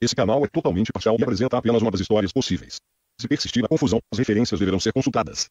Esse canal é totalmente parcial e apresenta apenas uma das histórias possíveis. Se persistir a confusão, as referências deverão ser consultadas.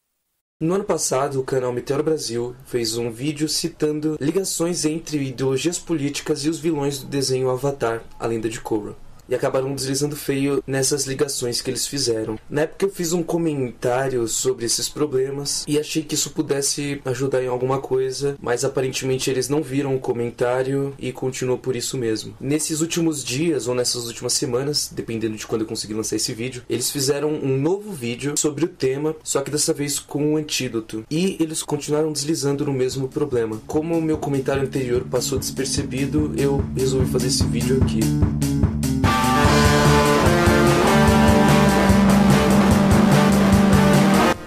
No ano passado, o canal Meteoro Brasil fez um vídeo citando ligações entre ideologias políticas e os vilões do desenho Avatar, a Lenda de Korra. E acabaram deslizando feio nessas ligações que eles fizeram. Na época eu fiz um comentário sobre esses problemas e achei que isso pudesse ajudar em alguma coisa, mas aparentemente eles não viram o comentário e continuou por isso mesmo. Nesses últimos dias ou nessas últimas semanas, dependendo de quando eu conseguir lançar esse vídeo, eles fizeram um novo vídeo sobre o tema, só que dessa vez com um antídoto. E eles continuaram deslizando no mesmo problema. Como o meu comentário anterior passou despercebido, eu resolvi fazer esse vídeo aqui.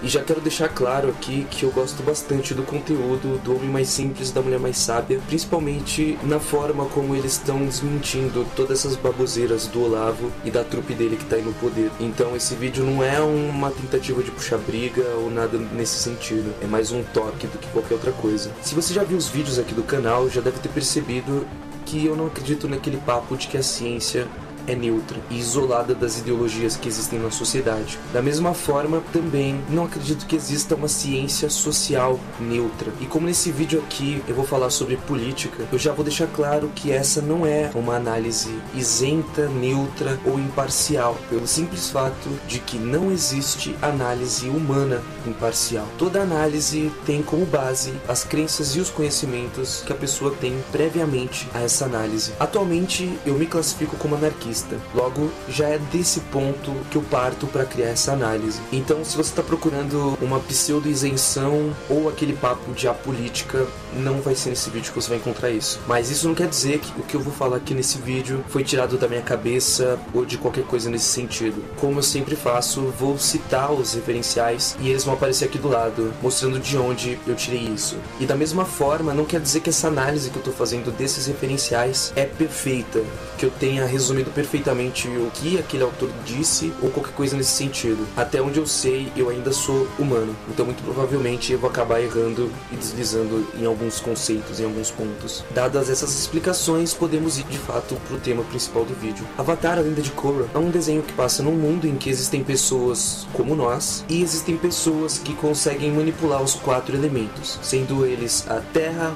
E já quero deixar claro aqui que eu gosto bastante do conteúdo do Homem Mais Simples e da Mulher Mais Sábia, principalmente na forma como eles estão desmentindo todas essas baboseiras do Olavo e da trupe dele que tá aí no poder. Então esse vídeo não é uma tentativa de puxar briga ou nada nesse sentido, é mais um toque do que qualquer outra coisa. Se você já viu os vídeos aqui do canal, já deve ter percebido que eu não acredito naquele papo de que a ciência é neutra e isolada das ideologias que existem na sociedade. Da mesma forma, também não acredito que exista uma ciência social neutra. E como nesse vídeo aqui eu vou falar sobre política, eu já vou deixar claro que essa não é uma análise isenta, neutra ou imparcial, pelo simples fato de que não existe análise humana imparcial. Toda análise tem como base as crenças e os conhecimentos que a pessoa tem previamente a essa análise. Atualmente eu me classifico como anarquista. Logo, já é desse ponto que eu parto para criar essa análise. Então, se você está procurando uma pseudo-isenção ou aquele papo de apolítica, não vai ser nesse vídeo que você vai encontrar isso. Mas isso não quer dizer que o que eu vou falar aqui nesse vídeo foi tirado da minha cabeça ou de qualquer coisa nesse sentido. Como eu sempre faço, vou citar os referenciais e eles vão aparecer aqui do lado, mostrando de onde eu tirei isso. E da mesma forma, não quer dizer que essa análise que eu estou fazendo desses referenciais é perfeita, que eu tenha resumido perfeitamente o que aquele autor disse ou qualquer coisa nesse sentido. Até onde eu sei, eu ainda sou humano, então muito provavelmente eu vou acabar errando e deslizando em alguns conceitos, em alguns pontos. Dadas essas explicações, podemos ir de fato pro tema principal do vídeo. Avatar, a Lenda de Korra, é um desenho que passa num mundo em que existem pessoas como nós e existem pessoas que conseguem manipular os 4 elementos, sendo eles a terra,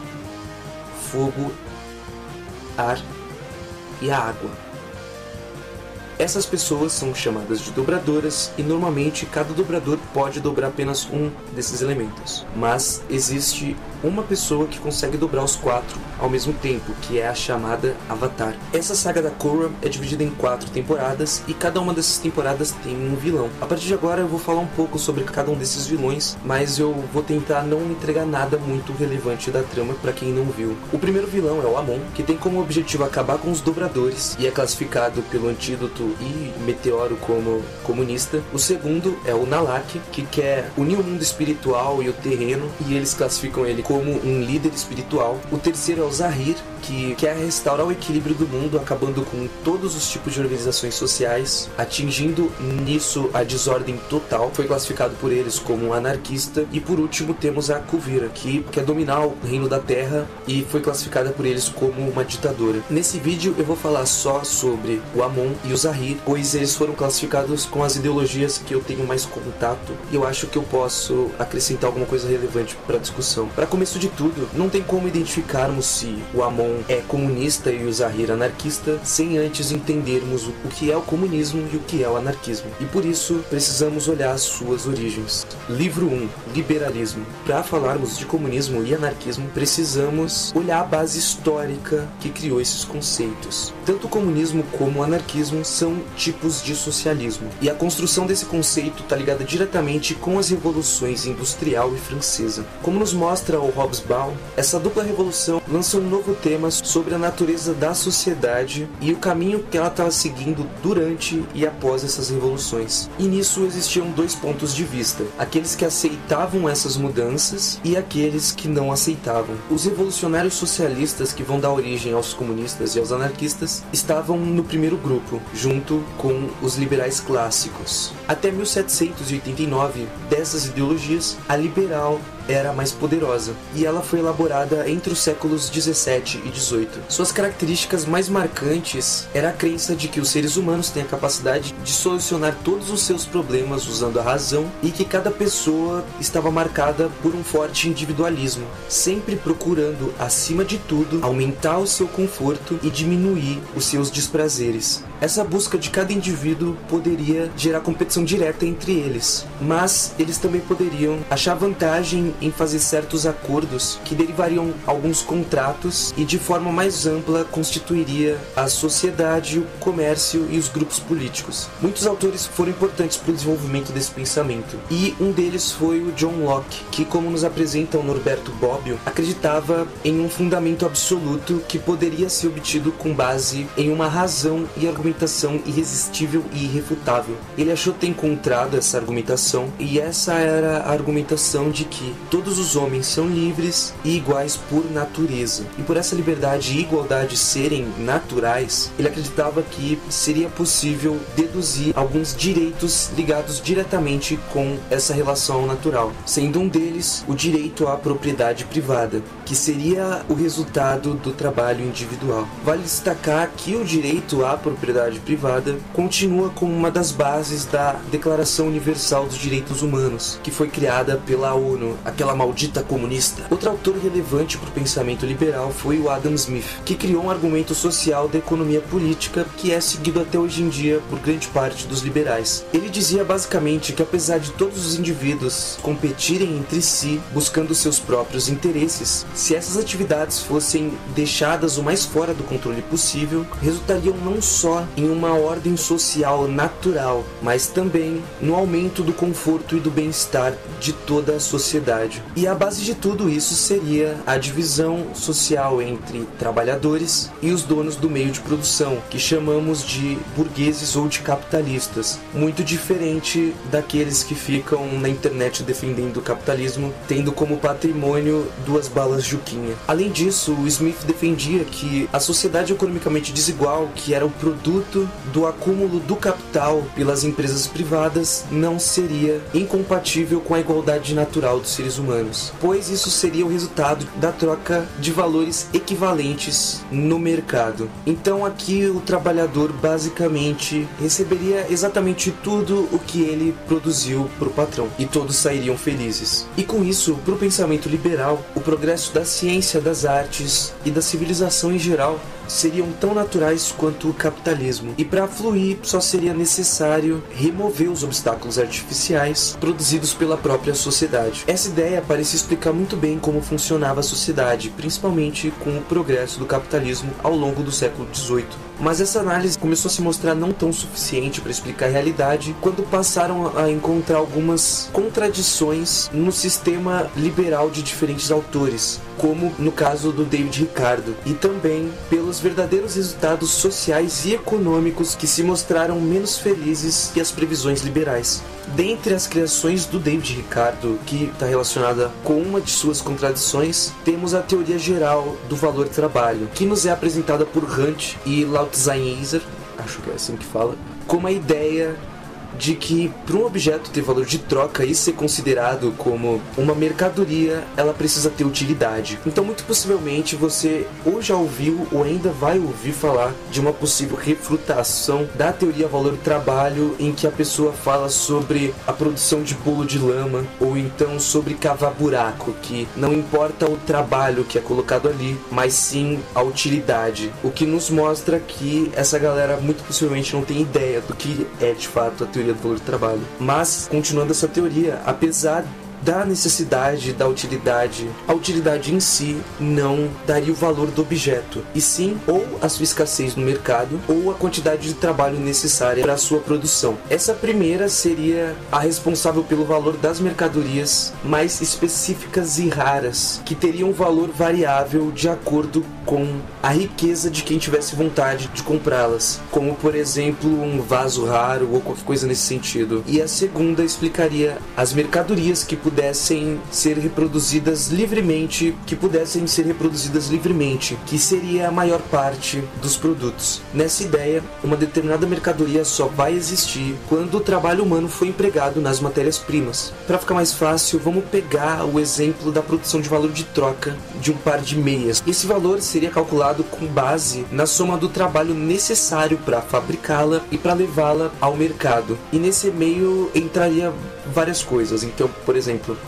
fogo, ar e a água. Essas pessoas são chamadas de dobradoras e normalmente cada dobrador pode dobrar apenas um desses elementos. Mas existe uma pessoa que consegue dobrar os 4 ao mesmo tempo, que é a chamada Avatar. Essa saga da Korra é dividida em 4 temporadas e cada uma dessas temporadas tem um vilão. A partir de agora eu vou falar um pouco sobre cada um desses vilões, mas eu vou tentar não entregar nada muito relevante da trama para quem não viu. O primeiro vilão é o Amon, que tem como objetivo acabar com os dobradores e é classificado pelo Antídoto e Meteoro como comunista. O segundo é o Nalak, que quer unir o mundo espiritual e o terreno e eles classificam ele como um líder espiritual. O terceiro é o Zahir, que quer restaurar o equilíbrio do mundo, acabando com todos os tipos de organizações sociais, atingindo nisso a desordem total. Foi classificado por eles como um anarquista. E por último temos a Kuvira, que quer dominar o reino da Terra e foi classificada por eles como uma ditadora. Nesse vídeo eu vou falar só sobre o Amon e o Zahir, pois eles foram classificados com as ideologias que eu tenho mais contato e eu acho que eu posso acrescentar alguma coisa relevante para a discussão. Para começo de tudo, não tem como identificarmos se o Amon é comunista e o Zahir anarquista sem antes entendermos o que é o comunismo e o que é o anarquismo. E por isso precisamos olhar as suas origens. Livro 1, Liberalismo. Para falarmos de comunismo e anarquismo, precisamos olhar a base histórica que criou esses conceitos. Tanto o comunismo como o anarquismo são tipos de socialismo. E a construção desse conceito está ligada diretamente com as revoluções industrial e francesa. Como nos mostra o Hobsbawm, essa dupla revolução lança um novo tema sobre a natureza da sociedade e o caminho que ela estava seguindo durante e após essas revoluções. E nisso existiam 2 pontos de vista: aqueles que aceitavam essas mudanças e aqueles que não aceitavam. Os revolucionários socialistas, que vão dar origem aos comunistas e aos anarquistas, estavam no primeiro grupo, junto com os liberais clássicos. Até 1789, dessas ideologias, a liberal era a mais poderosa, e ela foi elaborada entre os séculos 17 e 18. Suas características mais marcantes era a crença de que os seres humanos têm a capacidade de solucionar todos os seus problemas usando a razão, e que cada pessoa estava marcada por um forte individualismo, sempre procurando, acima de tudo, aumentar o seu conforto e diminuir os seus desprazeres. Essa busca de cada indivíduo poderia gerar competição direta entre eles, mas eles também poderiam achar vantagem em fazer certos acordos que derivariam alguns contratos e de forma mais ampla constituiria a sociedade, o comércio e os grupos políticos. Muitos autores foram importantes para o desenvolvimento desse pensamento, e um deles foi o John Locke, que, como nos apresenta o Norberto Bobbio, acreditava em um fundamento absoluto que poderia ser obtido com base em uma razão e argumentação irresistível e irrefutável. Ele achou ter encontrado essa argumentação, e essa era a argumentação de que todos os homens são livres e iguais por natureza. E por essa liberdade e igualdade serem naturais, ele acreditava que seria possível deduzir alguns direitos ligados diretamente com essa relação natural, sendo um deles o direito à propriedade privada, que seria o resultado do trabalho individual. Vale destacar que o direito à propriedade privada continua como uma das bases da Declaração Universal dos Direitos Humanos, que foi criada pela ONU, aquela maldita comunista. Outro autor relevante para o pensamento liberal foi o Adam Smith, que criou um argumento social da economia política que é seguido até hoje em dia por grande parte dos liberais. Ele dizia basicamente que, apesar de todos os indivíduos competirem entre si, buscando seus próprios interesses, se essas atividades fossem deixadas o mais fora do controle possível, resultariam não só em uma ordem social natural, mas também no aumento do conforto e do bem-estar de toda a sociedade. E a base de tudo isso seria a divisão social entre trabalhadores e os donos do meio de produção, que chamamos de burgueses ou de capitalistas, muito diferente daqueles que ficam na internet defendendo o capitalismo, tendo como patrimônio 2 balas Juquinha. Além disso, o Smith defendia que a sociedade economicamente desigual, que era o produto do acúmulo do capital pelas empresas privadas, não seria incompatível com a igualdade natural dos seres humanos, pois isso seria o resultado da troca de valores equivalentes no mercado. Então aqui o trabalhador basicamente receberia exatamente tudo o que ele produziu para o patrão, e todos sairiam felizes. E com isso, para o pensamento liberal, o progresso da ciência, das artes e da civilização em geral seriam tão naturais quanto o capitalismo, e para fluir só seria necessário remover os obstáculos artificiais produzidos pela própria sociedade. Essa ideia parece explicar muito bem como funcionava a sociedade, principalmente com o progresso do capitalismo ao longo do século XVIII. Mas essa análise começou a se mostrar não tão suficiente para explicar a realidade quando passaram a encontrar algumas contradições no sistema liberal de diferentes autores, como no caso do David Ricardo, e também pelos verdadeiros resultados sociais e econômicos que se mostraram menos felizes que as previsões liberais. Dentre as criações do David Ricardo, que está relacionada com uma de suas contradições, temos a teoria geral do valor trabalho, que nos é apresentada por Hunt e Lautzheiser, acho que é assim que fala, como a ideia de que para um objeto ter valor de troca e ser considerado como uma mercadoria, ela precisa ter utilidade. Então muito possivelmente você ou já ouviu ou ainda vai ouvir falar de uma possível refutação da teoria valor-trabalho, em que a pessoa fala sobre a produção de bolo de lama, ou então sobre cavar buraco, que não importa o trabalho que é colocado ali, mas sim a utilidade. O que nos mostra que essa galera muito possivelmente não tem ideia do que é de fato a teoria do valor do trabalho. Mas, continuando essa teoria, apesar da necessidade, da utilidade, a utilidade em si não daria o valor do objeto, e sim ou a sua escassez no mercado ou a quantidade de trabalho necessária para a sua produção. Essa primeira seria a responsável pelo valor das mercadorias mais específicas e raras, que teriam um valor variável de acordo com a riqueza de quem tivesse vontade de comprá-las, como por exemplo um vaso raro ou qualquer coisa nesse sentido. E a segunda explicaria as mercadorias que pudessem pudessem ser reproduzidas livremente, que seria a maior parte dos produtos. Nessa ideia, uma determinada mercadoria só vai existir quando o trabalho humano foi empregado nas matérias-primas. Para ficar mais fácil, vamos pegar o exemplo da produção de valor de troca de um par de meias. Esse valor seria calculado com base na soma do trabalho necessário para fabricá-la e para levá-la ao mercado. E nesse meio entraria várias coisas. Então, por exemplo,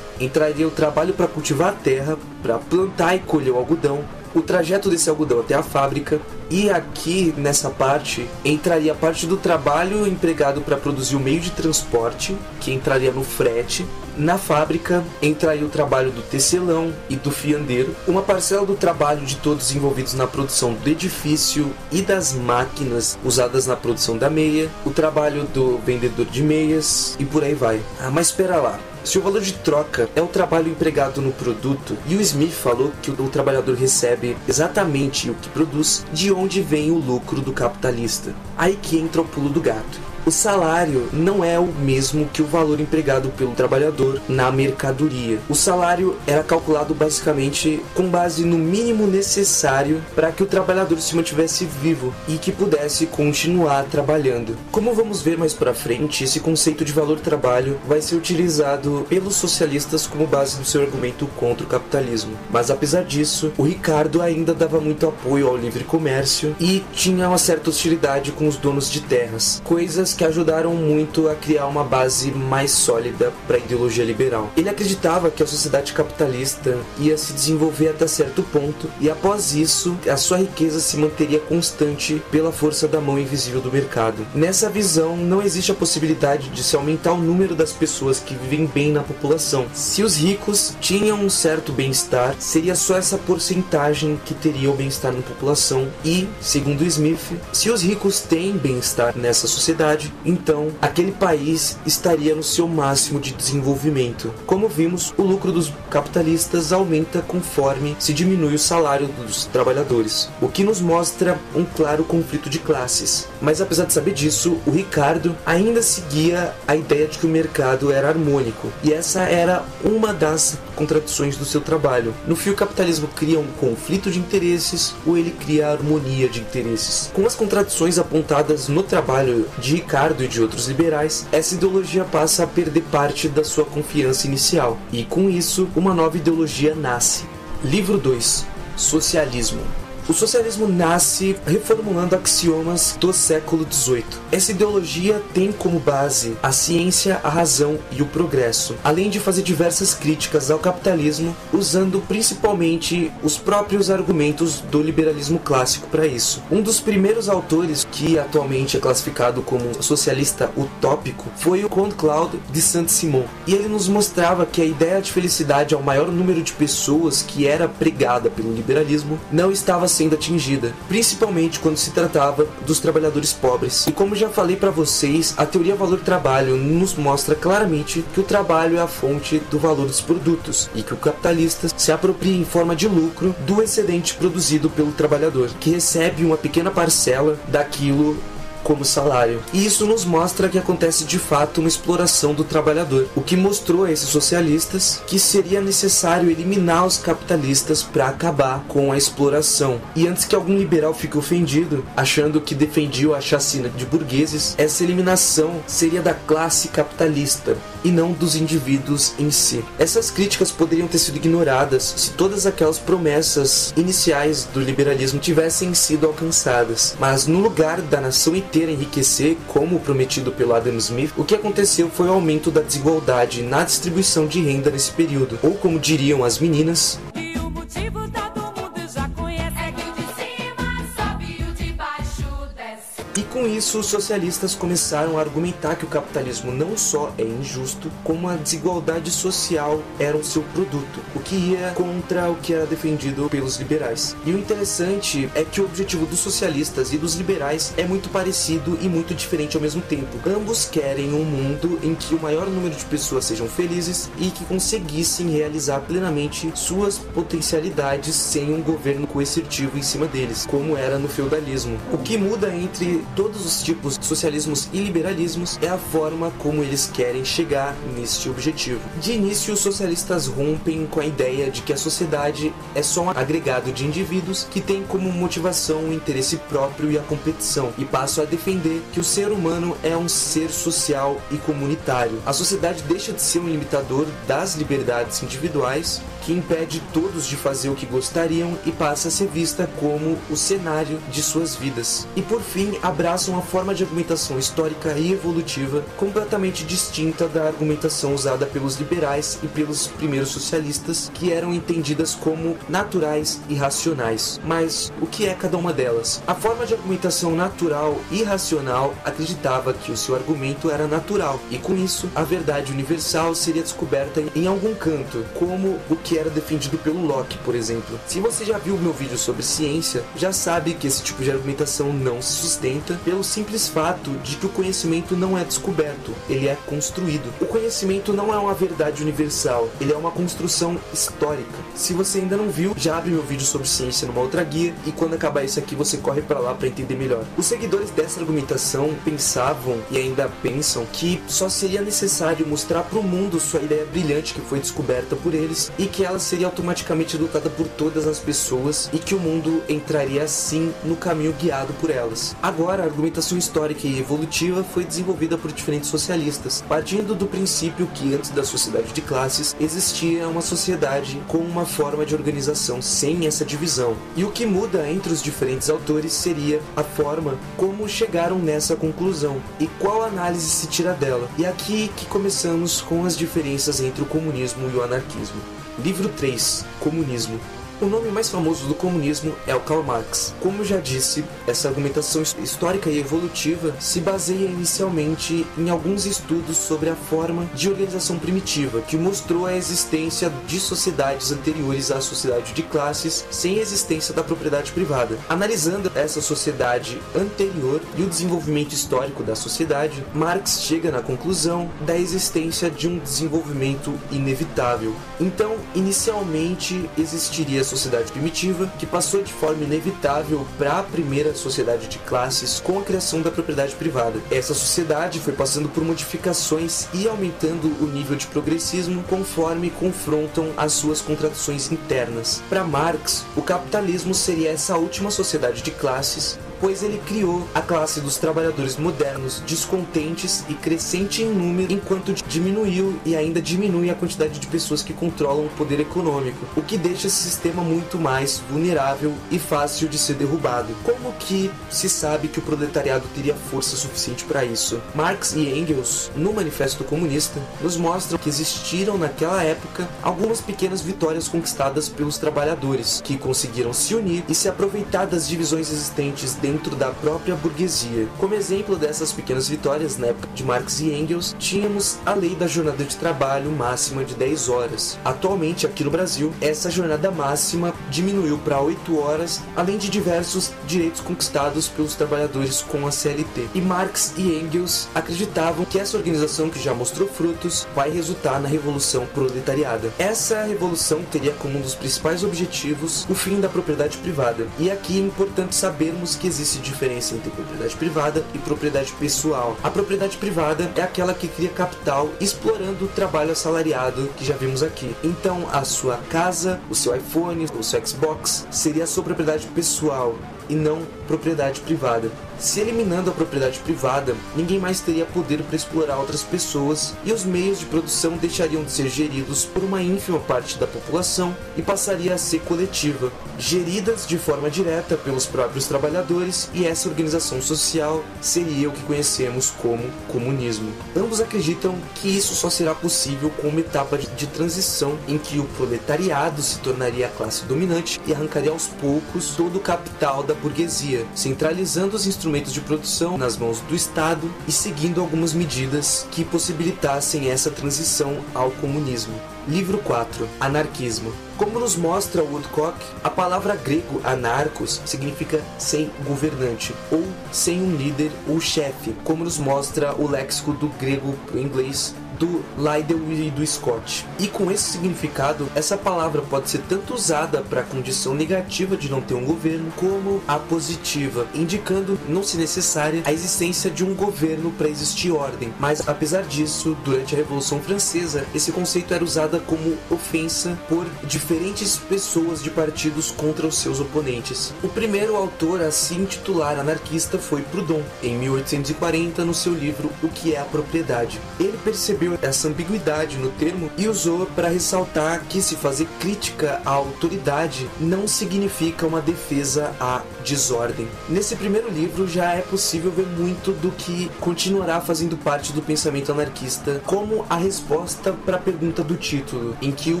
entraria o trabalho para cultivar a terra, para plantar e colher o algodão, o trajeto desse algodão até a fábrica, e aqui nessa parte entraria a parte do trabalho empregado para produzir o meio de transporte, que entraria no frete. Na fábrica entraria o trabalho do tecelão e do fiandeiro, uma parcela do trabalho de todos envolvidos na produção do edifício e das máquinas usadas na produção da meia, o trabalho do vendedor de meias e por aí vai. Mas espera lá. Se o valor de troca é o trabalho empregado no produto, e o Smith falou que o trabalhador recebe exatamente o que produz, de onde vem o lucro do capitalista? Aí que entra o pulo do gato. O salário não é o mesmo que o valor empregado pelo trabalhador na mercadoria. O salário era calculado basicamente com base no mínimo necessário para que o trabalhador se mantivesse vivo e que pudesse continuar trabalhando. Como vamos ver mais para frente, esse conceito de valor-trabalho vai ser utilizado pelos socialistas como base do seu argumento contra o capitalismo. Mas apesar disso, o Ricardo ainda dava muito apoio ao livre comércio e tinha uma certa hostilidade com os donos de terras, coisas que ajudaram muito a criar uma base mais sólida para a ideologia liberal. Ele acreditava que a sociedade capitalista ia se desenvolver até certo ponto e após isso a sua riqueza se manteria constante pela força da mão invisível do mercado. Nessa visão não existe a possibilidade de se aumentar o número das pessoas que vivem bem na população. Se os ricos tinham um certo bem-estar, seria só essa porcentagem que teria o bem-estar na população e, segundo Smith, se os ricos têm bem-estar nessa sociedade, então aquele país estaria no seu máximo de desenvolvimento. Como vimos, o lucro dos capitalistas aumenta conforme se diminui o salário dos trabalhadores, o que nos mostra um claro conflito de classes. Mas apesar de saber disso, o Ricardo ainda seguia a ideia de que o mercado era harmônico, e essa era uma das contradições do seu trabalho. No fim, o capitalismo cria um conflito de interesses ou ele cria a harmonia de interesses. Com as contradições apontadas no trabalho de Ricardo e de outros liberais, essa ideologia passa a perder parte da sua confiança inicial, e com isso, uma nova ideologia nasce. Livro 2. Socialismo. O socialismo nasce reformulando axiomas do século XVIII. Essa ideologia tem como base a ciência, a razão e o progresso, além de fazer diversas críticas ao capitalismo, usando principalmente os próprios argumentos do liberalismo clássico para isso. Um dos primeiros autores que atualmente é classificado como socialista utópico foi o Comte Claude de Saint-Simon, e ele nos mostrava que a ideia de felicidade ao maior número de pessoas que era pregada pelo liberalismo não estava sendo atingida, principalmente quando se tratava dos trabalhadores pobres. E como já falei para vocês, a teoria valor-trabalho nos mostra claramente que o trabalho é a fonte do valor dos produtos e que o capitalista se apropria em forma de lucro do excedente produzido pelo trabalhador, que recebe uma pequena parcela daquilo como salário. E isso nos mostra que acontece de fato uma exploração do trabalhador, o que mostrou a esses socialistas que seria necessário eliminar os capitalistas para acabar com a exploração. E antes que algum liberal fique ofendido, achando que defendia a chacina de burgueses, essa eliminação seria da classe capitalista e não dos indivíduos em si. Essas críticas poderiam ter sido ignoradas se todas aquelas promessas iniciais do liberalismo tivessem sido alcançadas, mas no lugar da nação inteira enriquecer, como prometido pelo Adam Smith, o que aconteceu foi o aumento da desigualdade na distribuição de renda nesse período, ou como diriam as meninas, E o motivo todo mundo já conhece. É quem de cima sobe e o de baixo desce. e com isso os socialistas começaram a argumentar que o capitalismo não só é injusto, como a desigualdade social era o seu produto, o que ia contra o que era defendido pelos liberais. E o interessante é que o objetivo dos socialistas e dos liberais é muito parecido e muito diferente ao mesmo tempo. Ambos querem um mundo em que o maior número de pessoas sejam felizes e que conseguissem realizar plenamente suas potencialidades sem um governo coercitivo em cima deles, como era no feudalismo. O que muda entre todos todos os tipos de socialismos e liberalismos é a forma como eles querem chegar neste objetivo. De início, os socialistas rompem com a ideia de que a sociedade é só um agregado de indivíduos que tem como motivação o interesse próprio e a competição, e passam a defender que o ser humano é um ser social e comunitário. A sociedade deixa de ser um limitador das liberdades individuais, que impede todos de fazer o que gostariam, e passa a ser vista como o cenário de suas vidas. E por fim, abraçam uma forma de argumentação histórica e evolutiva completamente distinta da argumentação usada pelos liberais e pelos primeiros socialistas, que eram entendidas como naturais e racionais. Mas o que é cada uma delas? A forma de argumentação natural e racional acreditava que o seu argumento era natural, e com isso a verdade universal seria descoberta em algum canto, como o que era defendido pelo Locke, por exemplo. Se você já viu meu vídeo sobre ciência, já sabe que esse tipo de argumentação não se sustenta pelo simples fato de que o conhecimento não é descoberto, ele é construído. O conhecimento não é uma verdade universal, ele é uma construção histórica. Se você ainda não viu, já abre meu vídeo sobre ciência numa outra guia, e quando acabar esse aqui você corre para lá para entender melhor. Os seguidores dessa argumentação pensavam e ainda pensam que só seria necessário mostrar para o mundo sua ideia brilhante que foi descoberta por eles, e que ela seria automaticamente adotada por todas as pessoas, e que o mundo entraria assim no caminho guiado por elas. Agora, a argumentação histórica e evolutiva foi desenvolvida por diferentes socialistas, partindo do princípio que antes da sociedade de classes existia uma sociedade com uma forma de organização sem essa divisão. E o que muda entre os diferentes autores seria a forma como chegaram nessa conclusão e qual análise se tira dela. E aqui que começamos com as diferenças entre o comunismo e o anarquismo. Livro 3. Comunismo. O nome mais famoso do comunismo é o Karl Marx. Como eu já disse, essa argumentação histórica e evolutiva se baseia inicialmente em alguns estudos sobre a forma de organização primitiva, que mostrou a existência de sociedades anteriores à sociedade de classes sem existência da propriedade privada. Analisando essa sociedade anterior e o desenvolvimento histórico da sociedade, Marx chega na conclusão da existência de um desenvolvimento inevitável. Então, inicialmente existiria a sociedade primitiva, que passou de forma inevitável para a primeira sociedade de classes com a criação da propriedade privada. Essa sociedade foi passando por modificações e aumentando o nível de progressismo conforme confrontam as suas contradições internas. Para Marx, o capitalismo seria essa última sociedade de classes, pois ele criou a classe dos trabalhadores modernos, descontentes e crescente em número, enquanto diminuiu e ainda diminui a quantidade de pessoas que controlam o poder econômico, o que deixa esse sistema muito mais vulnerável e fácil de ser derrubado. Como que se sabe que o proletariado teria força suficiente para isso? Marx e Engels, no Manifesto Comunista, nos mostram que existiram naquela época algumas pequenas vitórias conquistadas pelos trabalhadores, que conseguiram se unir e se aproveitar das divisões existentes dentro da própria burguesia. Como exemplo dessas pequenas vitórias, na época de Marx e Engels, tínhamos a lei da jornada de trabalho máxima de 10 horas. Atualmente, aqui no Brasil, essa jornada máxima diminuiu para 8 horas, além de diversos direitos conquistados pelos trabalhadores com a CLT. E Marx e Engels acreditavam que essa organização, que já mostrou frutos, vai resultar na revolução proletariada. Essa revolução teria como um dos principais objetivos o fim da propriedade privada. E aqui é importante sabermos que existe diferença entre propriedade privada e propriedade pessoal. A propriedade privada é aquela que cria capital explorando o trabalho assalariado que já vimos aqui. Então, a sua casa, o seu iPhone, o seu Xbox seria a sua propriedade pessoal e não propriedade privada. Se eliminando a propriedade privada, ninguém mais teria poder para explorar outras pessoas e os meios de produção deixariam de ser geridos por uma ínfima parte da população e passaria a ser coletiva, geridas de forma direta pelos próprios trabalhadores, e essa organização social seria o que conhecemos como comunismo. Ambos acreditam que isso só será possível com uma etapa de transição em que o proletariado se tornaria a classe dominante e arrancaria aos poucos todo o capital da burguesia, centralizando os instrumentos de produção nas mãos do Estado e seguindo algumas medidas que possibilitassem essa transição ao comunismo. Livro 4. Anarquismo. Como nos mostra Woodcock, a palavra grego anarcos significa sem governante, ou sem um líder ou chefe, como nos mostra o léxico do grego para o inglês do Liddell e do Scott. E com esse significado, essa palavra pode ser tanto usada para a condição negativa de não ter um governo, como a positiva, indicando não se necessária a existência de um governo para existir ordem. Mas apesar disso, durante a Revolução Francesa, esse conceito era usado como ofensa por diferentes pessoas de partidos contra os seus oponentes. O primeiro autor a se intitular anarquista foi Proudhon, em 1840, no seu livro O que é a Propriedade. Ele percebeu essa ambiguidade no termo e usou para ressaltar que se fazer crítica à autoridade não significa uma defesa à desordem. Nesse primeiro livro já é possível ver muito do que continuará fazendo parte do pensamento anarquista, como a resposta para a pergunta do título, em que o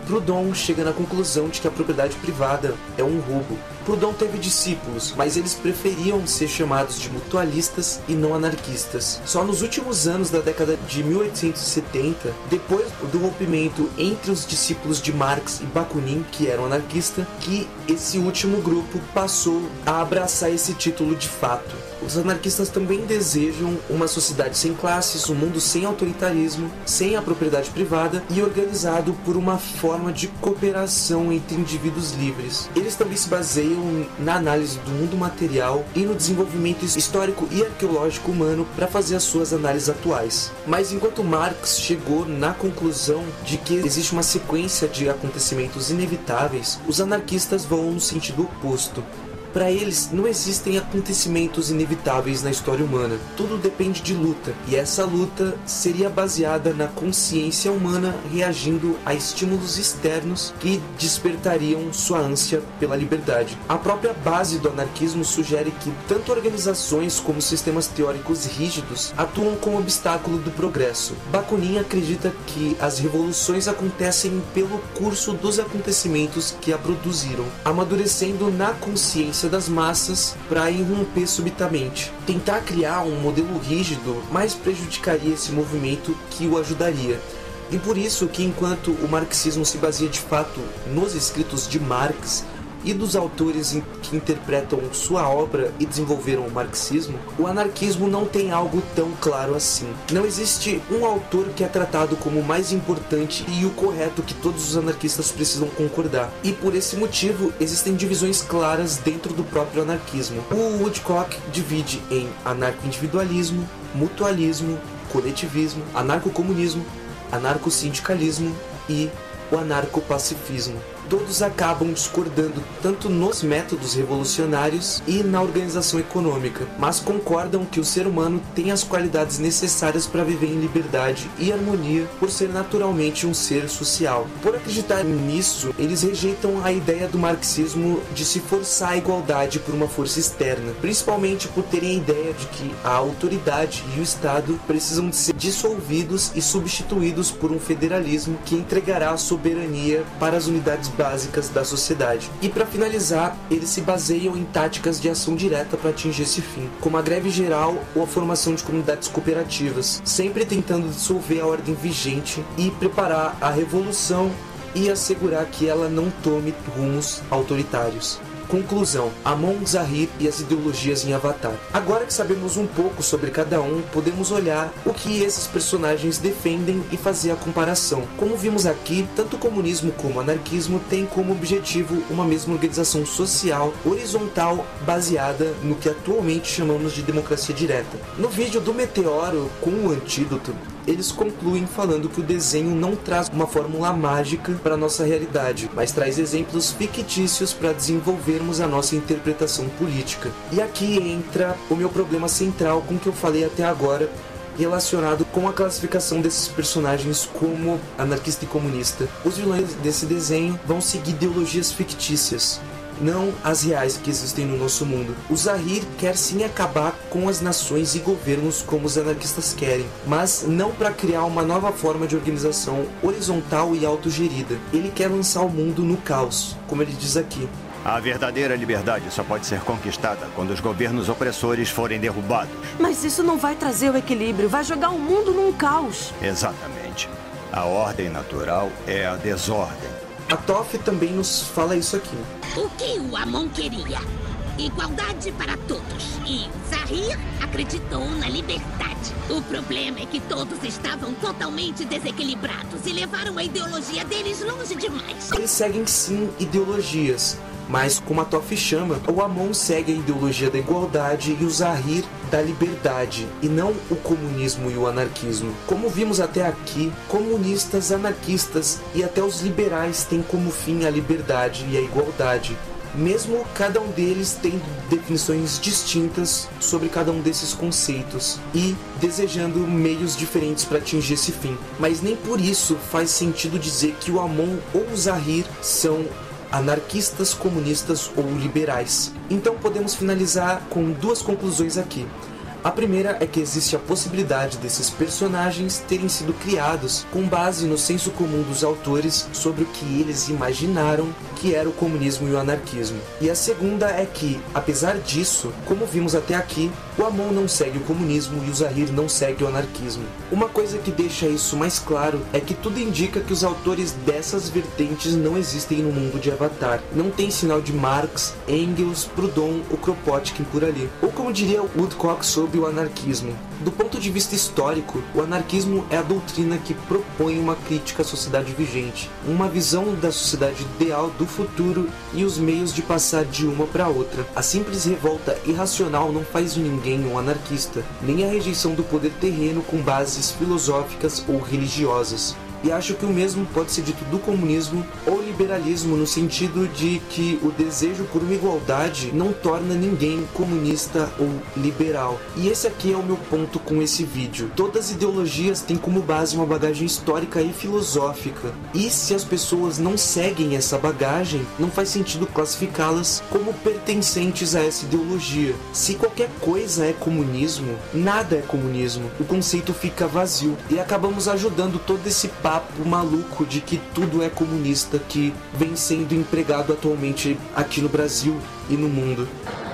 Proudhon chega na conclusão de que a propriedade privada é um roubo. Proudhon teve discípulos, mas eles preferiam ser chamados de mutualistas e não anarquistas. Só nos últimos anos da década de 1870, depois do rompimento entre os discípulos de Marx e Bakunin, que eram anarquistas, que esse último grupo passou a abraçar esse título de fato. Os anarquistas também desejam uma sociedade sem classes, um mundo sem autoritarismo, sem a propriedade privada e organizado por uma forma de cooperação entre indivíduos livres. Eles também se baseiam na análise do mundo material e no desenvolvimento histórico e arqueológico humano para fazer as suas análises atuais. Mas enquanto Marx chegou na conclusão de que existe uma sequência de acontecimentos inevitáveis, os anarquistas vão no sentido oposto. Para eles, não existem acontecimentos inevitáveis na história humana. Tudo depende de luta, e essa luta seria baseada na consciência humana reagindo a estímulos externos que despertariam sua ânsia pela liberdade. A própria base do anarquismo sugere que tanto organizações como sistemas teóricos rígidos atuam como obstáculo do progresso. Bakunin acredita que as revoluções acontecem pelo curso dos acontecimentos que a produziram, amadurecendo na consciência das massas para irromper subitamente. Tentar criar um modelo rígido mais prejudicaria esse movimento que o ajudaria. E por isso que enquanto o marxismo se baseia de fato nos escritos de Marx e dos autores que interpretam sua obra e desenvolveram o marxismo, o anarquismo não tem algo tão claro assim. Não existe um autor que é tratado como o mais importante e o correto que todos os anarquistas precisam concordar. E por esse motivo, existem divisões claras dentro do próprio anarquismo. O Woodcock divide em anarco-individualismo, mutualismo, coletivismo, anarco-comunismo, anarco-sindicalismo e o anarcopacifismo. Todos acabam discordando tanto nos métodos revolucionários e na organização econômica, mas concordam que o ser humano tem as qualidades necessárias para viver em liberdade e harmonia por ser naturalmente um ser social. Por acreditar nisso, eles rejeitam a ideia do marxismo de se forçar a igualdade por uma força externa, principalmente por terem a ideia de que a autoridade e o Estado precisam de ser dissolvidos e substituídos por um federalismo que entregará a soberania para as unidades básicas da sociedade. E para finalizar, eles se baseiam em táticas de ação direta para atingir esse fim, como a greve geral ou a formação de comunidades cooperativas, sempre tentando dissolver a ordem vigente e preparar a revolução e assegurar que ela não tome rumos autoritários. Conclusão: Amon, Zahir e as ideologias em Avatar. Agora que sabemos um pouco sobre cada um, podemos olhar o que esses personagens defendem e fazer a comparação. Como vimos aqui, tanto o comunismo como o anarquismo têm como objetivo uma mesma organização social horizontal baseada no que atualmente chamamos de democracia direta. No vídeo do Meteoro com o antídoto, eles concluem falando que o desenho não traz uma fórmula mágica para a nossa realidade, mas traz exemplos fictícios para desenvolvermos a nossa interpretação política. E aqui entra o meu problema central com o que eu falei até agora, relacionado com a classificação desses personagens como anarquista e comunista. Os vilões desse desenho vão seguir ideologias fictícias, não as reais que existem no nosso mundo. O Zahir quer sim acabar com as nações e governos como os anarquistas querem, mas não para criar uma nova forma de organização horizontal e autogerida. Ele quer lançar o mundo no caos, como ele diz aqui. A verdadeira liberdade só pode ser conquistada quando os governos opressores forem derrubados. Mas isso não vai trazer o equilíbrio, vai jogar o mundo num caos. Exatamente. A ordem natural é a desordem. A Toff também nos fala isso aqui. O que o Amon queria? igualdade para todos. E Zahir acreditou na liberdade. O problema é que todos estavam totalmente desequilibrados e levaram a ideologia deles longe demais. Eles seguem sim ideologias, mas como a Toph chama, o Amon segue a ideologia da igualdade e o Zahir da liberdade, e não o comunismo e o anarquismo. Como vimos até aqui, comunistas, anarquistas e até os liberais têm como fim a liberdade e a igualdade, mesmo cada um deles tendo definições distintas sobre cada um desses conceitos e desejando meios diferentes para atingir esse fim. Mas nem por isso faz sentido dizer que o Amon ou o Zahir são anarquistas, comunistas ou liberais. Então podemos finalizar com duas conclusões aqui. A primeira é que existe a possibilidade desses personagens terem sido criados com base no senso comum dos autores sobre o que eles imaginaram que era o comunismo e o anarquismo. E a segunda é que, apesar disso, como vimos até aqui, o Amon não segue o comunismo e o Zahir não segue o anarquismo. Uma coisa que deixa isso mais claro é que tudo indica que os autores dessas vertentes não existem no mundo de Avatar. Não tem sinal de Marx, Engels, Proudhon ou Kropotkin por ali. Ou como diria Woodcock sobre o anarquismo. Do ponto de vista histórico, o anarquismo é a doutrina que propõe uma crítica à sociedade vigente, uma visão da sociedade ideal do futuro e os meios de passar de uma para outra. A simples revolta irracional não faz de ninguém um anarquista, nem a rejeição do poder terreno com bases filosóficas ou religiosas. E acho que o mesmo pode ser dito do comunismo ou liberalismo, no sentido de que o desejo por uma igualdade não torna ninguém comunista ou liberal. E esse aqui é o meu ponto com esse vídeo. Todas as ideologias têm como base uma bagagem histórica e filosófica. E se as pessoas não seguem essa bagagem, não faz sentido classificá-las como pertencentes a essa ideologia. Se qualquer coisa é comunismo, nada é comunismo. O conceito fica vazio e acabamos ajudando todo esse papo maluco de que tudo é comunista que vem sendo empregado atualmente aqui no Brasil e no mundo.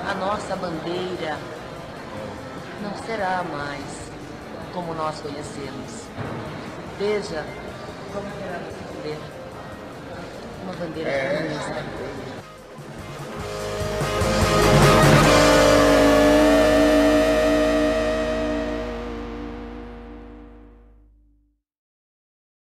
A nossa bandeira não será mais como nós conhecemos. Veja como terá que ser uma bandeira comunista.